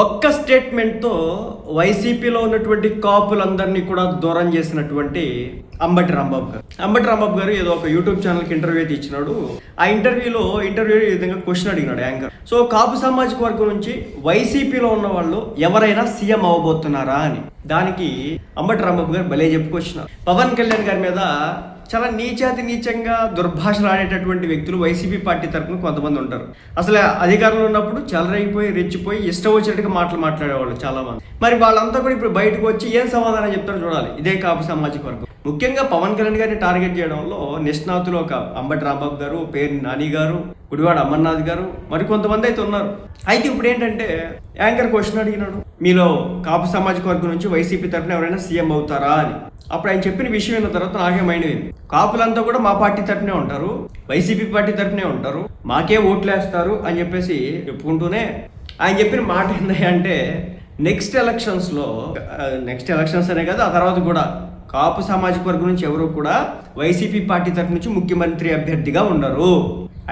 ఒక్క స్టేట్మెంట్తో వైసీపీలో ఉన్నటువంటి కాపులందరినీ కూడా దూరం చేసినటువంటి అంబటి రాంబాబు గారు ఏదో ఒక యూట్యూబ్ ఛానల్కి ఇంటర్వ్యూ అయితే ఇచ్చినాడు. ఆ ఇంటర్వ్యూ ఈ విధంగా క్వశ్చన్ అడిగినాడు యాంకర్. సో కాపు సామాజిక వర్గం నుంచి వైసీపీలో ఉన్న వాళ్ళు ఎవరైనా సీఎం అవ్వబోతున్నారా అని. దానికి అంబటి రాంబాబు గారు భలే చెప్పుకొచ్చినారు. పవన్ కళ్యాణ్ గారి మీద చాలా నీచంగా దుర్భాషలు ఆడేటటువంటి వ్యక్తులు వైసీపీ పార్టీ తరఫున కొంతమంది ఉంటారు. అసలు అధికారంలో ఉన్నప్పుడు చలరైపోయి రెచ్చిపోయి ఇష్టం వచ్చినట్టుగా మాట్లాడేవాళ్ళు చాలా మంది. మరి వాళ్ళంతా కూడా ఇప్పుడు బయటకు వచ్చి ఏం సమాధానం చెప్తారో చూడాలి. ఇదే కాపు సామాజిక వర్గం ముఖ్యంగా పవన్ కళ్యాణ్ గారిని టార్గెట్ చేయడంలో నిష్ణాతులు ఒక అంబటి రాంబాబు గారు, పేరు నాని గారు, గుడివాడ అమర్నాథ్ గారు, మరి కొంతమంది అయితే ఉన్నారు. అయితే ఇప్పుడు ఏంటంటే యాంకర్ క్వశ్చన్ అడిగినాడు, మీలో కాపు సామాజిక వర్గం నుంచి వైసీపీ తరఫున ఎవరైనా సీఎం అవుతారా అని. అప్పుడు ఆయన చెప్పిన విషయం అయిన తర్వాత నాకే మైండ్ అయింది. కాపులంతా కూడా మా పార్టీ తరఫునే ఉంటారు, వైసీపీ పార్టీ తరఫునే ఉంటారు, మాకే ఓట్లు వేస్తారు అని చెప్పేసి చెప్పుకుంటూనే ఆయన చెప్పిన మాట ఏంటి అంటే నెక్స్ట్ ఎలక్షన్స్ అనే కాదు, ఆ తర్వాత కూడా కాపు సామాజిక వర్గం నుంచి ఎవరు కూడా వైసీపీ పార్టీ తరఫు నుంచి ముఖ్యమంత్రి అభ్యర్థిగా ఉండరు.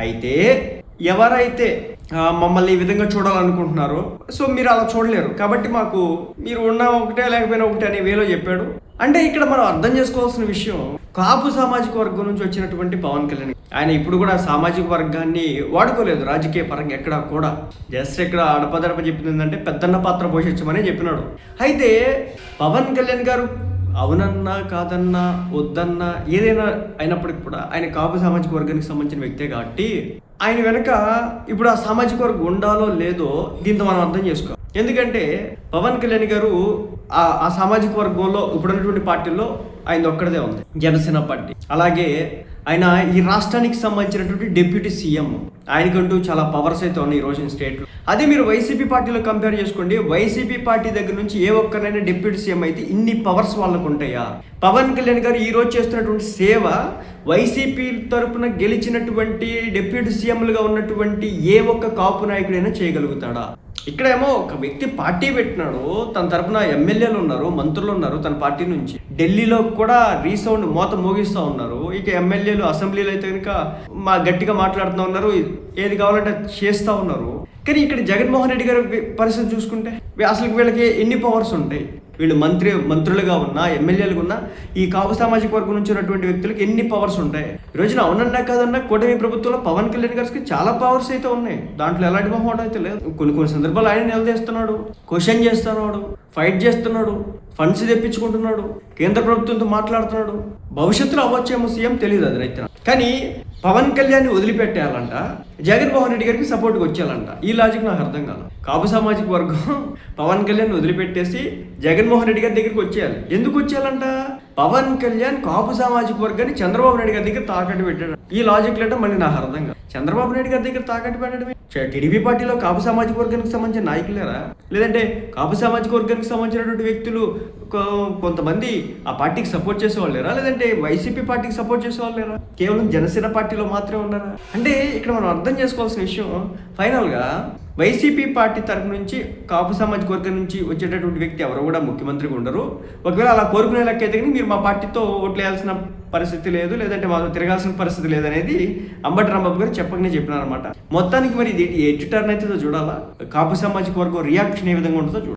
అయితే ఎవరైతే మమ్మల్ని ఈ విధంగా చూడాలనుకుంటున్నారో సో మీరు అలా చూడలేరు, కాబట్టి మాకు మీరు ఉన్న ఒకటే లేకపోయినా ఒకటే అనే వేలో చెప్పాడు. అంటే ఇక్కడ మనం అర్థం చేసుకోవాల్సిన విషయం, కాపు సామాజిక వర్గం నుంచి వచ్చినటువంటి పవన్ కళ్యాణ్ ఆయన ఇప్పుడు కూడా సామాజిక వర్గాన్ని వాడుకోలేదు రాజకీయ పరంగా ఎక్కడా కూడా. జస్ట్ ఇక్కడ అడపదడప చెప్పింది ఏంటంటే పెద్దన్న పాత్ర పోషించమని చెప్పినాడు. అయితే పవన్ కళ్యాణ్ గారు అవునన్నా కాదన్నా వద్దన్నా ఏదైనా అయినప్పటికి కూడా ఆయన కాపు సామాజిక వర్గానికి సంబంధించిన వ్యక్తే కాబట్టి ఆయన వెనక ఇప్పుడు ఆ సామాజిక వర్గం ఉండాలో లేదో దీంతో మనం అర్థం చేసుకోవాలి. ఎందుకంటే పవన్ కళ్యాణ్ గారు ఆ సామాజిక వర్గంలో ఇప్పుడున్నటువంటి పార్టీల్లో ఆయన ఒక్కడదే ఉంది, జనసేన పార్టీ. అలాగే ఆయన ఈ రాష్ట్రానికి సంబంధించినటువంటి డిప్యూటీ సీఎం, ఆయనకంటూ చాలా పవర్స్ అయితే ఉన్నాయి ఈ రోజు స్టేట్లో. అదే మీరు వైసీపీ పార్టీలో కంపేర్ చేసుకోండి, వైసీపీ పార్టీ దగ్గర నుంచి ఏ ఒక్కరైనా డిప్యూటీ సీఎం అయితే ఇన్ని పవర్స్ వాళ్ళకు ఉంటాయా? పవన్ కళ్యాణ్ గారు ఈ రోజు చేస్తున్నటువంటి సేవ వైసీపీ తరపున గెలిచినటువంటి డిప్యూటీ సీఎంలుగా ఉన్నటువంటి ఏ ఒక్క కాపు నాయకుడైనా చేయగలుగుతాడా? ఇక్కడేమో ఒక వ్యక్తి పార్టీ పెట్టినాడు, తన తరపున ఎమ్మెల్యేలు ఉన్నారు, మంత్రులు ఉన్నారు తన పార్టీ నుంచి. ఢిల్లీలో కూడా రీసౌండ్ మోత మోగిస్తూ ఉన్నారు. ఇక ఎమ్మెల్యేలు అసెంబ్లీలో అయితే కనుక గట్టిగా మాట్లాడుతూ ఉన్నారు, ఏది కావాలంటే చేస్తూ ఉన్నారు. కానీ ఇక్కడ జగన్మోహన్ రెడ్డి గారి పరిస్థితి చూసుకుంటే అసలు వీళ్ళకి ఎన్ని పవర్స్ ఉంటాయి? వీళ్ళు మంత్రులుగా ఉన్నా ఎమ్మెల్యేలుగా ఉన్నా ఈ కాపు సామాజిక వర్గం నుంచి ఉన్నటువంటి వ్యక్తులకు ఎన్ని పవర్స్ ఉంటాయి? ఈ రోజున అవునన్నా కాదన్నా కూటమి ప్రభుత్వంలో పవన్ కళ్యాణ్ గారికి చాలా పవర్స్ అయితే ఉన్నాయి, దాంట్లో ఎలాంటి మొహమాట అయితే లేదు. కొన్ని సందర్భాలు ఆయన నిలదీస్తున్నాడు, క్వశ్చన్ చేస్తున్నాడు, ఫైట్ చేస్తున్నాడు, ఫండ్స్ తెప్పించుకుంటున్నాడు, కేంద్ర ప్రభుత్వంతో మాట్లాడుతున్నాడు. భవిష్యత్తులో అవ్వచ్చేమో సీఎం తెలియదు, అది రైతు. కానీ పవన్ కళ్యాణ్ వదిలిపెట్టేయాలంట, జగన్మోహన్ రెడ్డి గారికి సపోర్ట్గా వచ్చేయాలంట. ఈ లాజిక్ నాకు అర్థం కాదు. కాపు సామాజిక వర్గం పవన్ కళ్యాణ్ వదిలిపెట్టేసి జగన్మోహన్ రెడ్డి గారి దగ్గరికి వచ్చేయాలి. ఎందుకు వచ్చేయాలంట? పవన్ కళ్యాణ్ కాపు సామాజిక వర్గాన్ని చంద్రబాబు నాయుడు గారి దగ్గర తాకట్టు పెట్టాడు. ఈ లాజిక్ లేటో మళ్ళీ నాకు అర్థం కాదు. చంద్రబాబు నాయుడు గారి దగ్గర తాకట్టు పెట్టడమే. టీడీపీ పార్టీలో కాపు సామాజిక వర్గానికి సంబంధించిన నాయకులు లేరా? లేదంటే కాపు సామాజిక వర్గానికి సంబంధించినటువంటి వ్యక్తులు కొంతమంది ఆ పార్టీకి సపోర్ట్ చేసేవాళ్ళు లేరా? లేదంటే వైసీపీ పార్టీకి సపోర్ట్ చేసేవాళ్ళు లేరా? కేవలం జనసేన పార్టీలో మాత్రమే ఉన్నారా? అంటే ఇక్కడ మనం అర్థం చేసుకోవాల్సిన విషయం, ఫైనల్గా వైసీపీ పార్టీ తరఫు నుంచి కాపు సామాజిక వర్గం నుంచి వచ్చేటటువంటి వ్యక్తి ఎవరు కూడా ముఖ్యమంత్రిగా ఉండరు. ఒకవేళ అలా కోరుకునే లెక్క అయితే కానీ మీరు మా పార్టీతో ఓట్లు వేయాల్సిన పరిస్థితి లేదు, లేదంటే మాకు తిరగాల్సిన పరిస్థితి లేదనేది అంబటి రాంబాబు గారు చెప్పకనే చెప్పినారనమాట. మొత్తానికి మరి ఇది ఎటు టర్న్ అవుతుందో చూడాలా. కాపు సామాజిక వర్గం రియాక్షన్ ఏ విధంగా ఉంటుందో చూడాలి.